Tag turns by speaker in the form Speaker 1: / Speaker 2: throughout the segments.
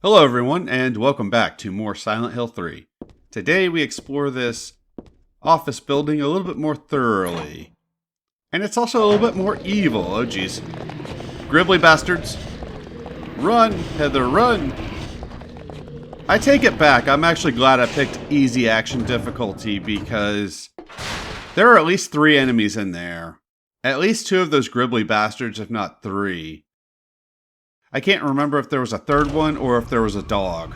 Speaker 1: Hello everyone, and welcome back to more Silent Hill 3. Today we explore this office building a little bit more thoroughly. And it's also a little bit more evil, oh geez. Gribbly bastards. Run, Heather, run! I take it back, I'm actually glad I picked easy action difficulty because there are at least 3 enemies in there. At least 2 of those Gribbly bastards, if not 3. I can't remember if there was a 3rd one or if there was a dog.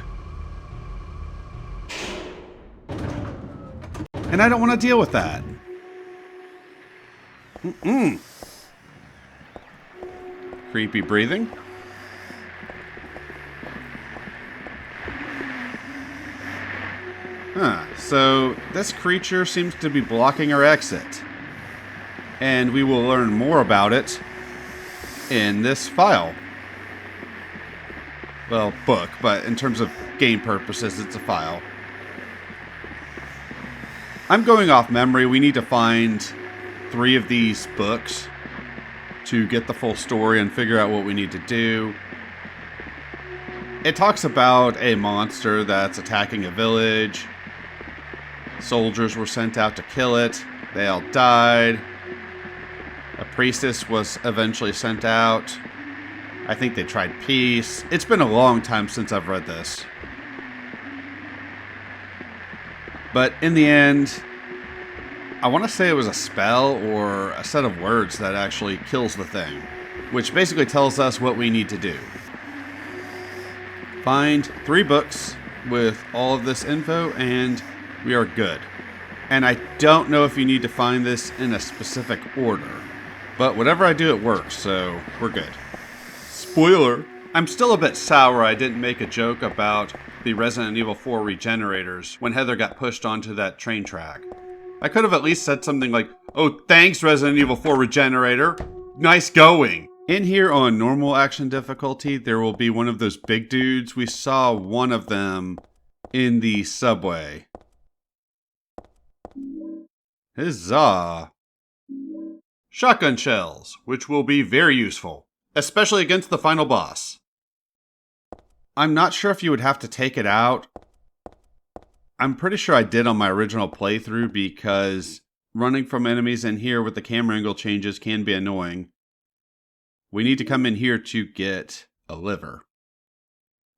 Speaker 1: And I don't want to deal with that. Creepy breathing. So this creature seems to be blocking our exit. And we will learn more about it in this file. Well, book, but in terms of game purposes, it's a file. I'm going off memory. We need to find 3 of these books to get the full story and figure out what we need to do. It talks about a monster that's attacking a village. Soldiers were sent out to kill it. They all died. A priestess was eventually sent out. I think they tried peace. It's been a long time since I've read this. But in the end, I want to say it was a spell or a set of words that actually kills the thing, which basically tells us what we need to do. Find 3 books with all of this info and we are good. And I don't know if you need to find this in a specific order, but whatever I do, it works, so we're good. Spoiler! I'm still a bit sour I didn't make a joke about the Resident Evil 4 regenerators when Heather got pushed onto that train track. I could have at least said something like, "Oh, thanks Resident Evil 4 regenerator! Nice going!" In here on normal action difficulty, there will be one of those big dudes. We saw one of them in the subway. Huzzah! Shotgun shells, which will be very useful. Especially against the final boss. I'm not sure if you would have to take it out. I'm pretty sure I did on my original playthrough because running from enemies in here with the camera angle changes can be annoying. We need to come in here to get a liver.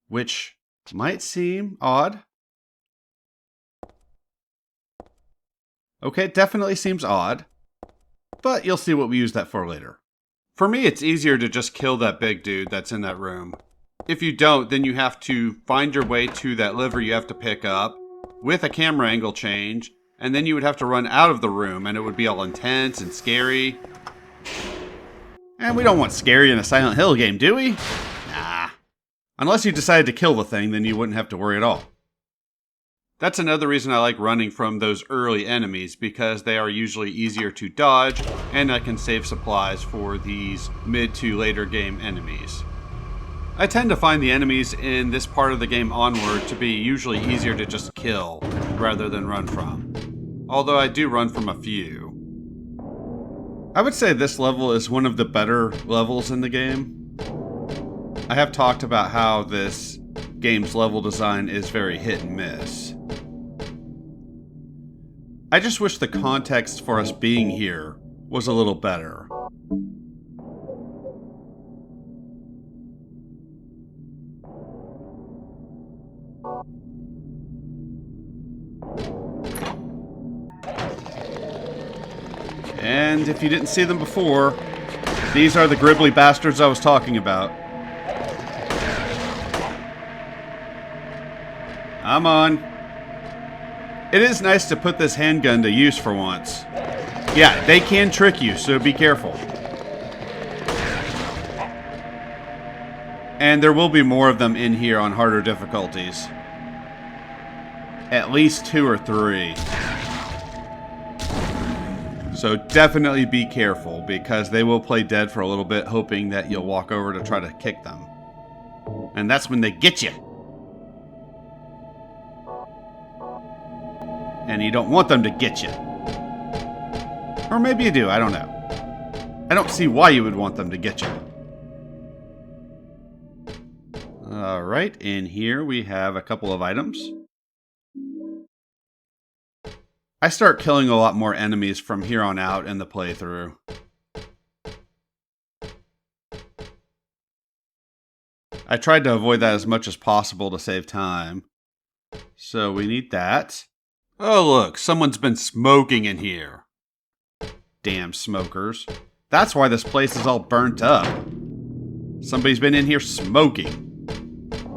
Speaker 1: Which might seem odd. Okay, it definitely seems odd. But you'll see what we use that for later. For me, it's easier to just kill that big dude that's in that room. If you don't, then you have to find your way to that liver you have to pick up with a camera angle change, and then you would have to run out of the room, and it would be all intense and scary. And we don't want scary in a Silent Hill game, do we? Nah. Unless you decided to kill the thing, then you wouldn't have to worry at all. That's another reason I like running from those early enemies, because they are usually easier to dodge, and I can save supplies for these mid to later game enemies. I tend to find the enemies in this part of the game onward to be usually easier to just kill, rather than run from. Although I do run from a few. I would say this level is one of the better levels in the game. I have talked about how this game's level design is very hit and miss. I just wish the context for us being here was a little better. And if you didn't see them before, these are the Gribbly bastards I was talking about. I'm on. It is nice to put this handgun to use for once. Yeah, they can trick you, so be careful. And there will be more of them in here on harder difficulties. At least 2 or 3. So definitely be careful, because they will play dead for a little bit, hoping that you'll walk over to try to kick them. And that's when they get you. And you don't want them to get you. Or maybe you do, I don't know. I don't see why you would want them to get you. Alright, in here we have a couple of items. I start killing a lot more enemies from here on out in the playthrough. I tried to avoid that as much as possible to save time. So we need that. Oh look, someone's been smoking in here. Damn smokers. That's why this place is all burnt up. Somebody's been in here smoking.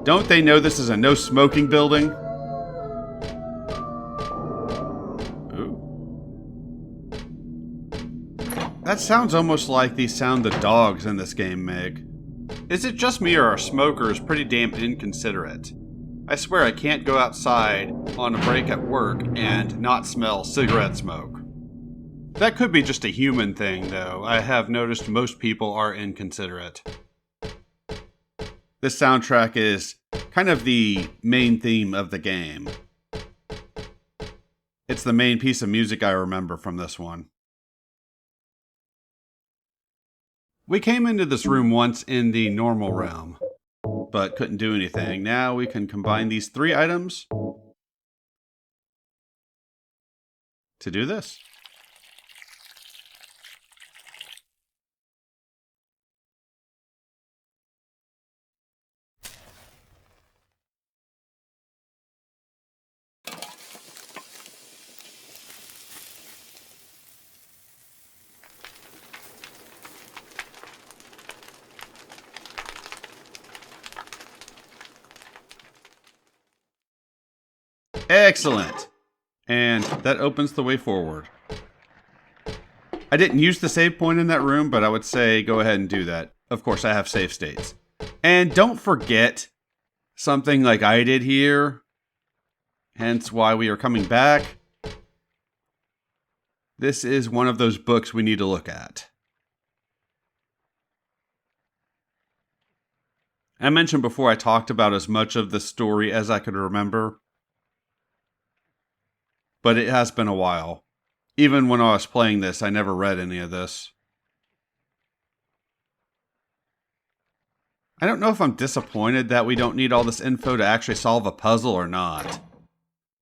Speaker 1: Don't they know this is a no smoking building? Ooh. That sounds almost like the sound the dogs in this game make. Is it just me or are smokers pretty damn inconsiderate? I swear I can't go outside on a break at work and not smell cigarette smoke. That could be just a human thing, though. I have noticed most people are inconsiderate. This soundtrack is kind of the main theme of the game. It's the main piece of music I remember from this one. We came into this room once in the normal realm, but couldn't do anything. Now we can combine these 3 items to do this. Excellent. And that opens the way forward. I didn't use the save point in that room, but I would say go ahead and do that. Of course, I have save states. And don't forget something like I did here, hence why we are coming back. This is one of those books we need to look at. I mentioned before I talked about as much of the story as I could remember. But it has been a while. Even when I was playing this, I never read any of this. I don't know if I'm disappointed that we don't need all this info to actually solve a puzzle or not.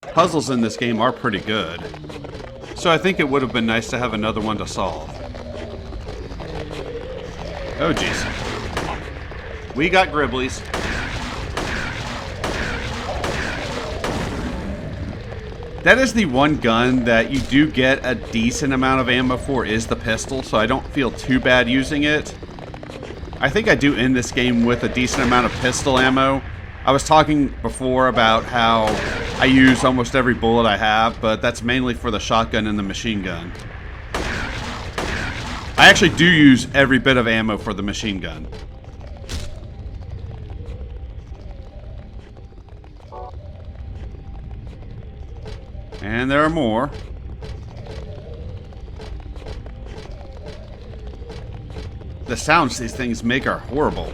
Speaker 1: Puzzles in this game are pretty good. So I think it would have been nice to have another one to solve. Oh jeez. We got Gribblies. That is the one gun that you do get a decent amount of ammo for, is the pistol, so I don't feel too bad using it. I think I do end this game with a decent amount of pistol ammo. I was talking before about how I use almost every bullet I have, but that's mainly for the shotgun and the machine gun. I actually do use every bit of ammo for the machine gun. And there are more. The sounds these things make are horrible.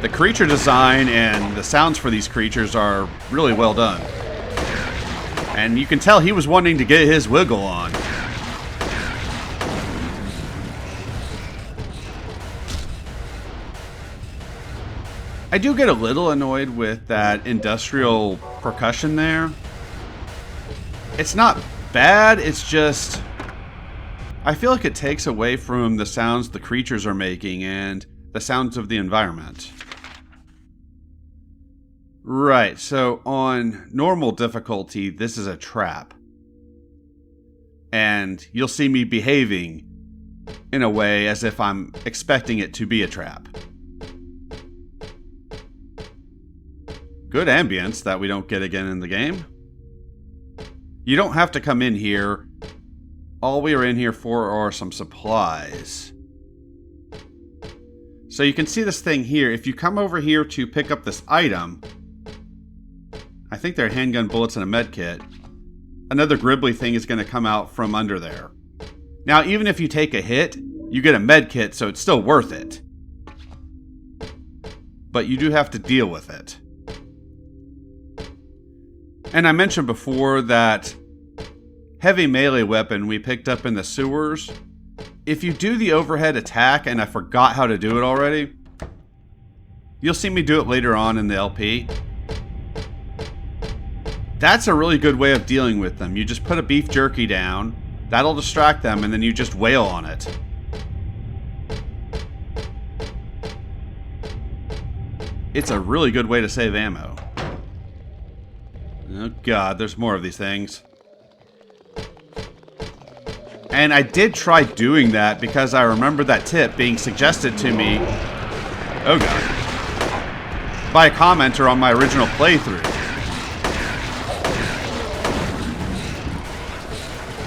Speaker 1: The creature design and the sounds for these creatures are really well done. And you can tell he was wanting to get his wiggle on. I do get a little annoyed with that industrial percussion there. It's not bad, it's just... I feel like it takes away from the sounds the creatures are making and the sounds of the environment. Right, so on normal difficulty, this is a trap. And you'll see me behaving in a way as if I'm expecting it to be a trap. Good ambience that we don't get again in the game. You don't have to come in here. All we are in here for are some supplies. So you can see this thing here. If you come over here to pick up this item, I think they're handgun bullets and a med kit, another Gribbly thing is going to come out from under there. Now, even if you take a hit, you get a med kit, so it's still worth it. But you do have to deal with it. And I mentioned before that heavy melee weapon we picked up in the sewers if you do the overhead attack, and I forgot how to do it already, you'll see me do it later on in the LP. That's a really good way of dealing with them. You just put a beef jerky down, that'll distract them, and then you just wail on it. It's a really good way to save ammo. Oh god, there's more of these things. And I did try doing that because I remember that tip being suggested to me, oh god, by a commenter on my original playthrough.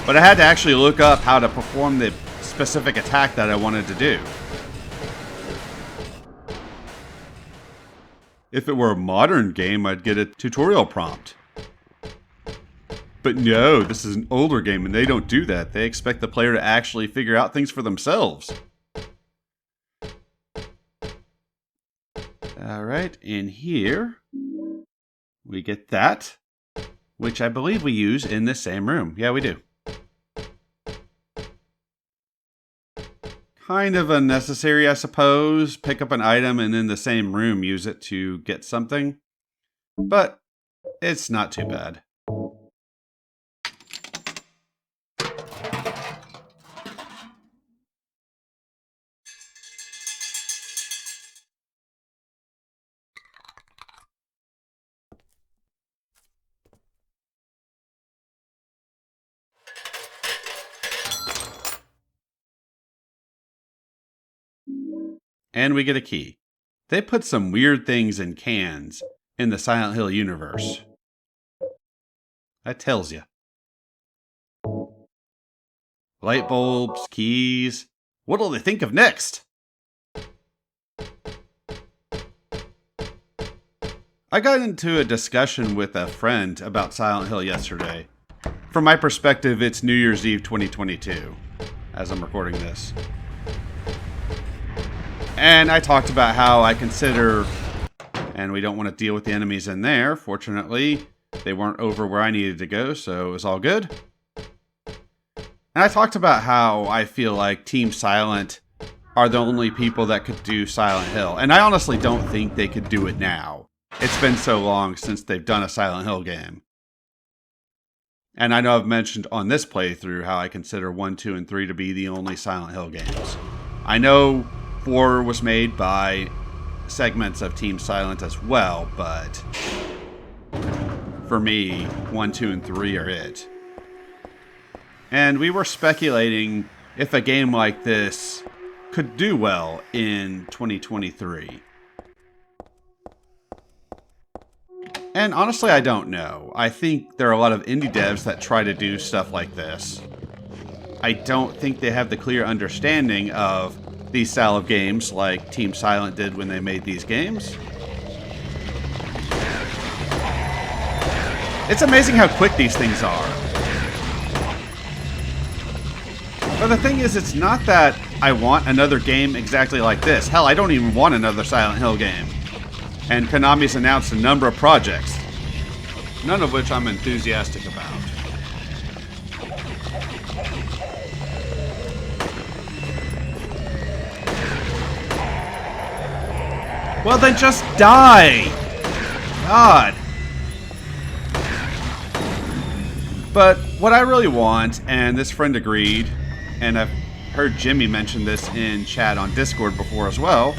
Speaker 1: But I had to actually look up how to perform the specific attack that I wanted to do. If it were a modern game, I'd get a tutorial prompt. But no, this is an older game and they don't do that. They expect the player to actually figure out things for themselves. Alright, in here, we get that, which I believe we use in this same room. Yeah, we do. Kind of unnecessary, I suppose. Pick up an item and in the same room use it to get something. But it's not too bad. And we get a key. They put some weird things in cans in the Silent Hill universe. That tells you. Light bulbs, keys. What'll they think of next? I got into a discussion with a friend about Silent Hill yesterday. From my perspective, it's New Year's Eve 2022, as I'm recording this. And I talked about how I consider, and we don't want to deal with the enemies in there. Fortunately, they weren't over where I needed to go, so it was all good. And I talked about how I feel like Team Silent are the only people that could do Silent Hill. And I honestly don't think they could do it now. It's been so long since they've done a Silent Hill game. And I know I've mentioned on this playthrough how I consider 1, 2, and 3 to be the only Silent Hill games. I know 4 was made by segments of Team Silent as well, but for me, 1, 2, and 3 are it. And we were speculating if a game like this could do well in 2023. And honestly, I don't know. I think there are a lot of indie devs that try to do stuff like this. I don't think they have the clear understanding of these style of games like Team Silent did when they made these games. It's amazing how quick these things are. But the thing is, it's not that I want another game exactly like this. Hell, I don't even want another Silent Hill game. And Konami's announced a number of projects, none of which I'm enthusiastic about. Well, then just die! God. But what I really want, and this friend agreed, and I've heard Jimmy mention this in chat on Discord before as well,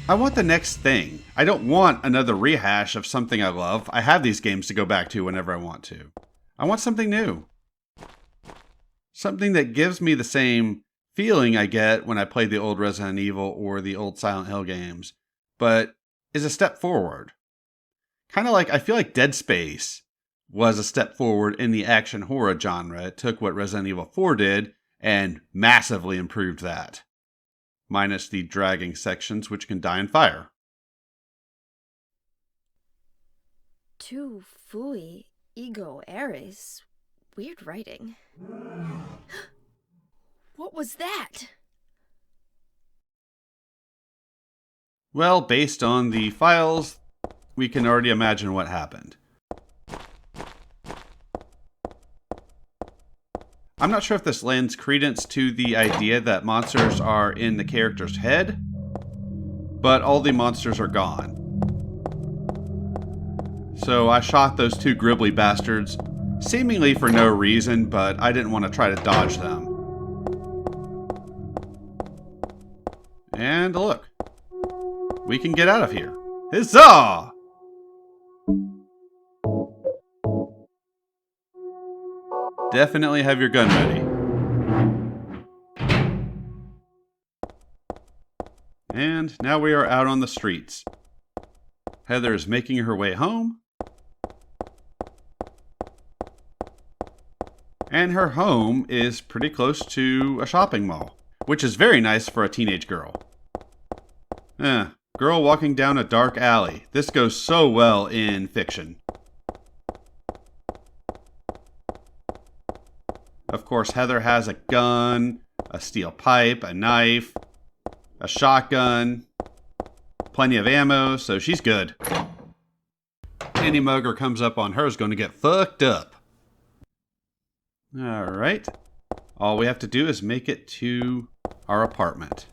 Speaker 1: I want the next thing. I don't want another rehash of something I love. I have these games to go back to whenever I want to. I want something new. Something that gives me the same feeling I get when I played the old Resident Evil or the old Silent Hill games, but is a step forward. Kind of like, I feel like Dead Space was a step forward in the action horror genre. It took what Resident Evil 4 did and massively improved that. Minus the dragging sections, which can die in fire.
Speaker 2: Tu fui ego eris. Weird writing. What was that?
Speaker 1: Well, based on the files, we can already imagine what happened. I'm not sure if this lends credence to the idea that monsters are in the character's head, but all the monsters are gone. So I shot those two gribbly bastards, seemingly for no reason, but I didn't want to try to dodge them. And look, we can get out of here. Huzzah! Definitely have your gun ready. And now we are out on the streets. Heather is making her way home. And her home is pretty close to a shopping mall, which is very nice for a teenage girl. Girl walking down a dark alley. This goes so well in fiction. Of course, Heather has a gun, a steel pipe, a knife, a shotgun, plenty of ammo, so she's good. Any mugger comes up on her is going to get fucked up. Alright. All we have to do is make it to our apartment.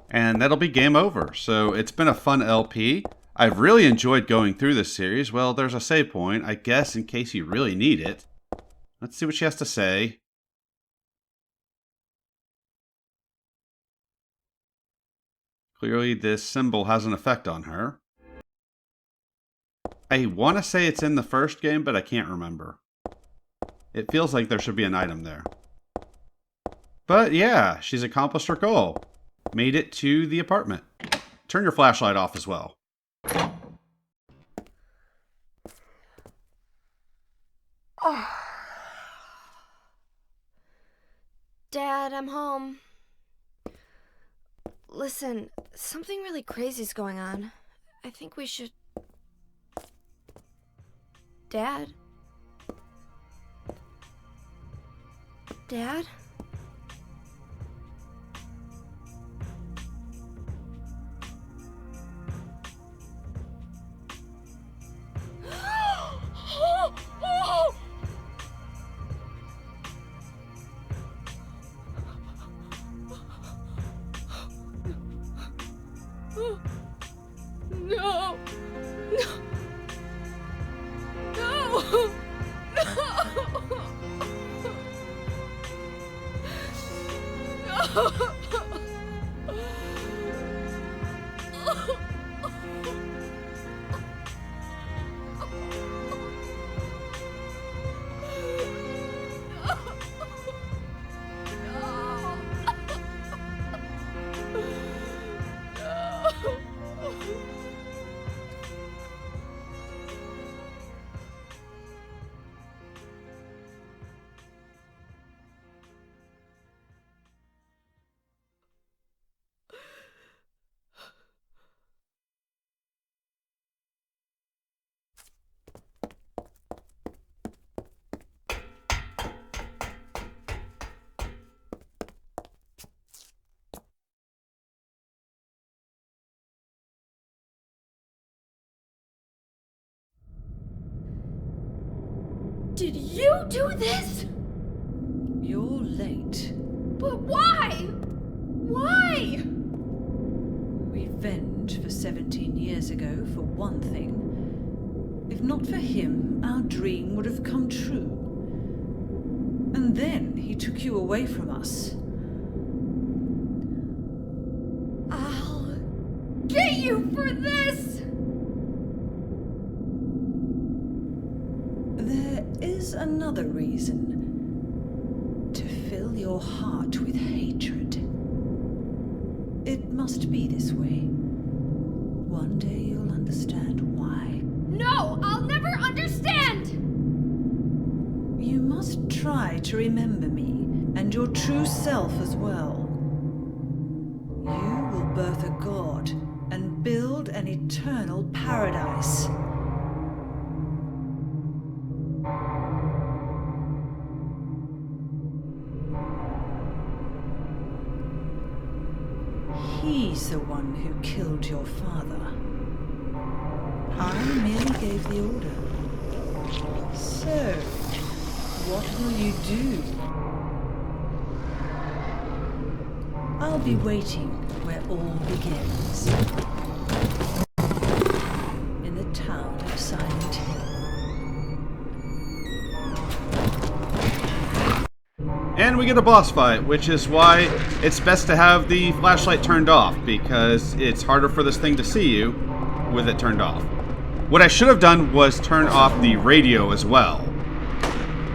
Speaker 1: And that'll be game over. So it's been a fun LP. I've really enjoyed going through this series. Well, there's a save point, I guess, in case you really need it. Let's see what she has to say. Clearly, this symbol has an effect on her. I want to say it's in the first game, but I can't remember. It feels like there should be an item there. But yeah, she's accomplished her goal. Made it to the apartment. Turn your flashlight off as well.
Speaker 2: Oh. Dad, I'm home. Listen, something really crazy's going on. I think we should... Dad? Dad? No! No! No! Did you do this?
Speaker 3: You're late.
Speaker 2: But why? Why?
Speaker 3: Revenge for 17 years ago, for one thing. If not for him, our dream would have come true. And then he took you away from us.
Speaker 2: I'll get you for this!
Speaker 3: There is another reason. To fill your heart with hatred. It must be this way. One day you'll understand why.
Speaker 2: No, I'll never understand!
Speaker 3: You must try to remember me, and your true self as well. You will birth a god, and build an eternal paradise. He's the one who killed your father. I merely gave the order. So, What will you do? I'll be waiting where all begins. In the town of Silent Hill.
Speaker 1: And we get a boss fight, which is why it's best to have the flashlight turned off, because it's harder for this thing to see you with it turned off. What I should have done was turn off the radio as well,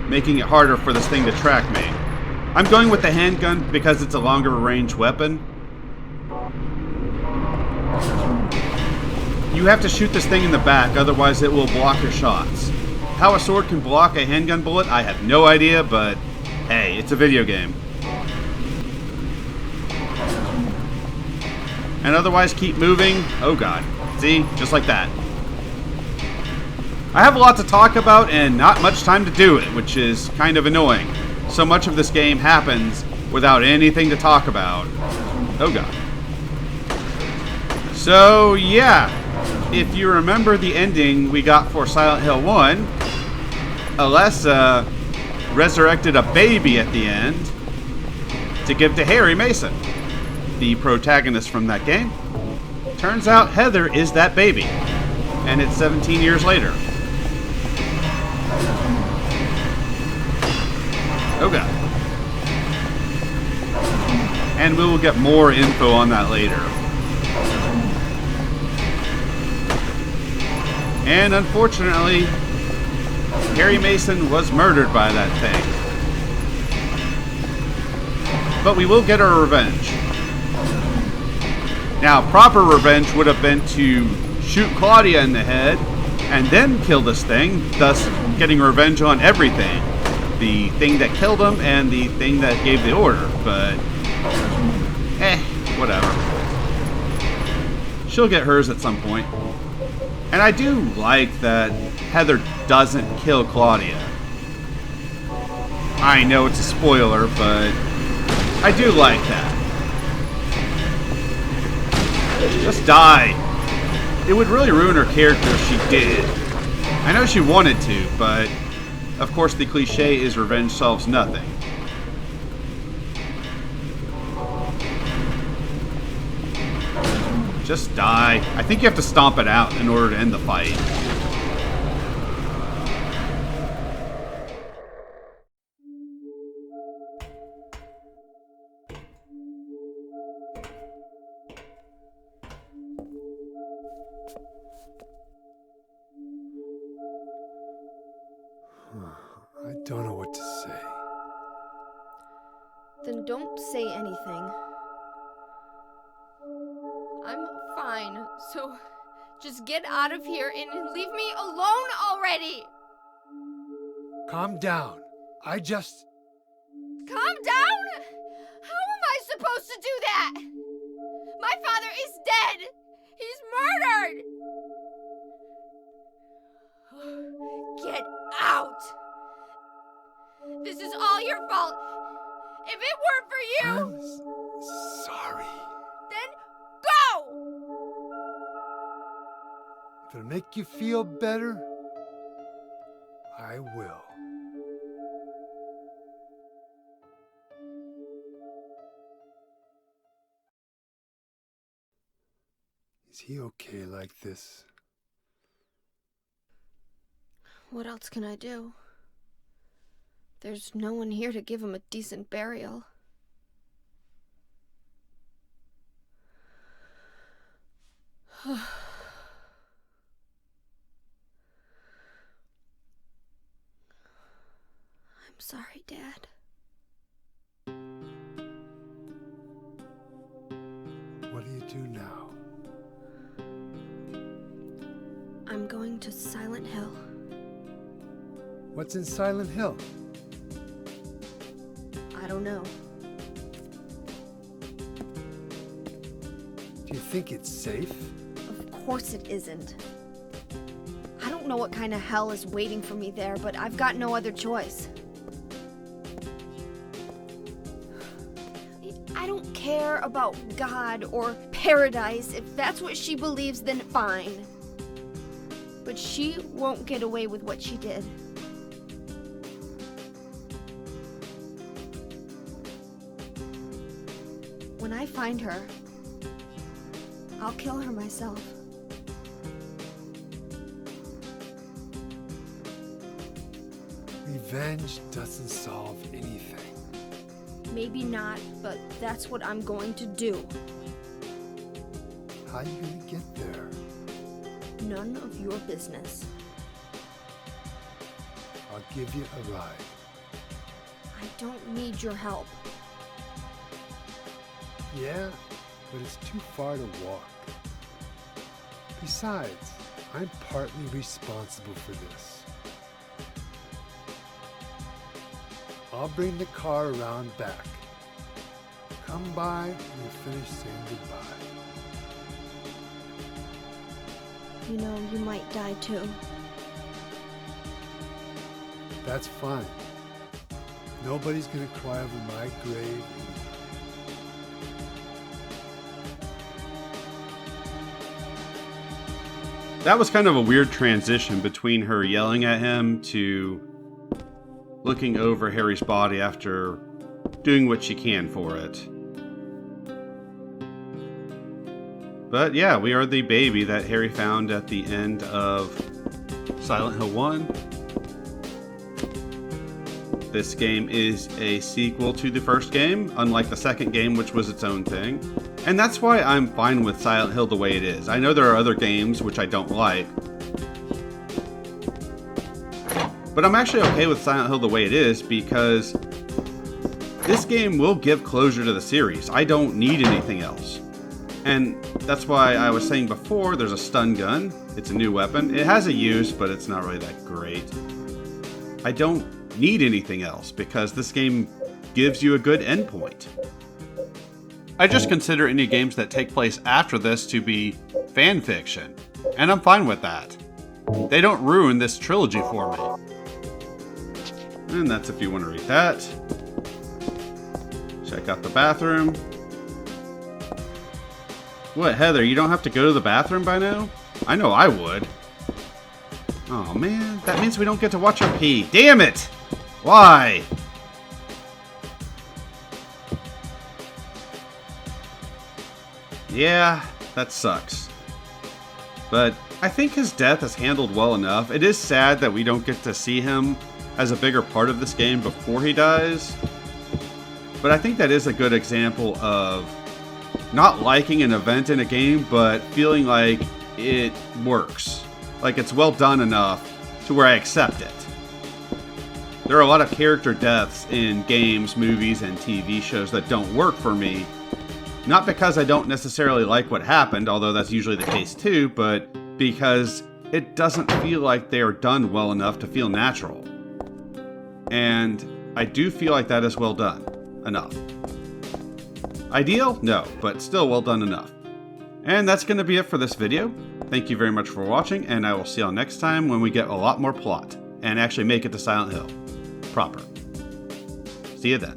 Speaker 1: making it harder for this thing to track me. I'm going with the handgun because it's a longer range weapon. You have to shoot this thing in the back, otherwise it will block your shots. How a sword can block a handgun bullet, I have no idea, but hey, it's a video game. And otherwise keep moving. Oh god. See? Just like that. I have a lot to talk about and not much time to do it, which is kind of annoying. So much of this game happens without anything to talk about. Oh god. So yeah, if you remember the ending we got for Silent Hill 1, Alessa resurrected a baby at the end to give to Harry Mason, the protagonist from that game. Turns out Heather is that baby, and it's 17 years later. Oh god. And we will get more info on that later. And unfortunately, Harry Mason was murdered by that thing. But we will get our revenge. Now, proper revenge would have been to shoot Claudia in the head and then kill this thing, thus getting revenge on everything. The thing that killed him and the thing that gave the order, but whatever. She'll get hers at some point. And I do like that Heather doesn't kill Claudia. I know it's a spoiler, but I do like that. Just die. It would really ruin her character if she did. I know she wanted to, but of course the cliche is revenge solves nothing. Just die. I think you have to stomp it out in order to end the fight.
Speaker 4: I don't know what to say.
Speaker 2: Then don't say anything. I'm fine, so just get out of here and leave me alone already!
Speaker 4: Calm down.
Speaker 2: Calm down? How am I supposed to do that? My father is dead! He's murdered! Get out! This is all your fault! If it weren't for you...
Speaker 4: I'm sorry.
Speaker 2: Then go!
Speaker 4: If it'll make you feel better, I will. Is he okay like this?
Speaker 2: What else can I do? There's no one here to give him a decent burial. I'm sorry, Dad.
Speaker 4: What do you do now?
Speaker 2: I'm going to Silent Hill.
Speaker 4: What's in Silent Hill?
Speaker 2: I don't know.
Speaker 4: Do you think it's safe?
Speaker 2: Of course it isn't. I don't know what kind of hell is waiting for me there, but I've got no other choice. I don't care about God or paradise. If that's what she believes, then fine. But she won't get away with what she did. When I find her, I'll kill her myself.
Speaker 4: Revenge doesn't solve anything.
Speaker 2: Maybe not, but that's what I'm going to do.
Speaker 4: How you gonna get there?
Speaker 2: None of your business.
Speaker 4: I'll give you a ride.
Speaker 2: I don't need your help.
Speaker 4: Yeah, but it's too far to walk. Besides, I'm partly responsible for this. I'll bring the car around back. Come by and we'll finish saying goodbye.
Speaker 2: You know, you might die too.
Speaker 4: That's fine. Nobody's gonna cry over my grave.
Speaker 1: That was kind of a weird transition between her yelling at him to looking over Harry's body after doing what she can for it. But yeah, we are the baby that Harry found at the end of Silent Hill 1. This game is a sequel to the first game, unlike the second game, which was its own thing. And that's why I'm fine with Silent Hill the way it is. I know there are other games which I don't like, but I'm actually okay with Silent Hill the way it is because this game will give closure to the series. I don't need anything else. And that's why I was saying before, there's a stun gun. It's a new weapon. It has a use, but it's not really that great. I don't need anything else because this game gives you a good endpoint. I just consider any games that take place after this to be fan fiction, and I'm fine with that. They don't ruin this trilogy for me. And that's if you want to read that. Check out the bathroom. What, Heather, you don't have to go to the bathroom by now? I know I would. Oh man, that means we don't get to watch her pee. Damn it! Why? Yeah, that sucks. But I think his death is handled well enough. It is sad that we don't get to see him as a bigger part of this game before he dies. But I think that is a good example of not liking an event in a game, but feeling like it works. Like it's well done enough to where I accept it. There are a lot of character deaths in games, movies, and TV shows that don't work for me. Not because I don't necessarily like what happened, although that's usually the case too, but because it doesn't feel like they are done well enough to feel natural. And I do feel like that is well done enough. Ideal? No, but still well done enough. And that's going to be it for this video. Thank you very much for watching, and I will see y'all next time when we get a lot more plot and actually make it to Silent Hill proper. See you then.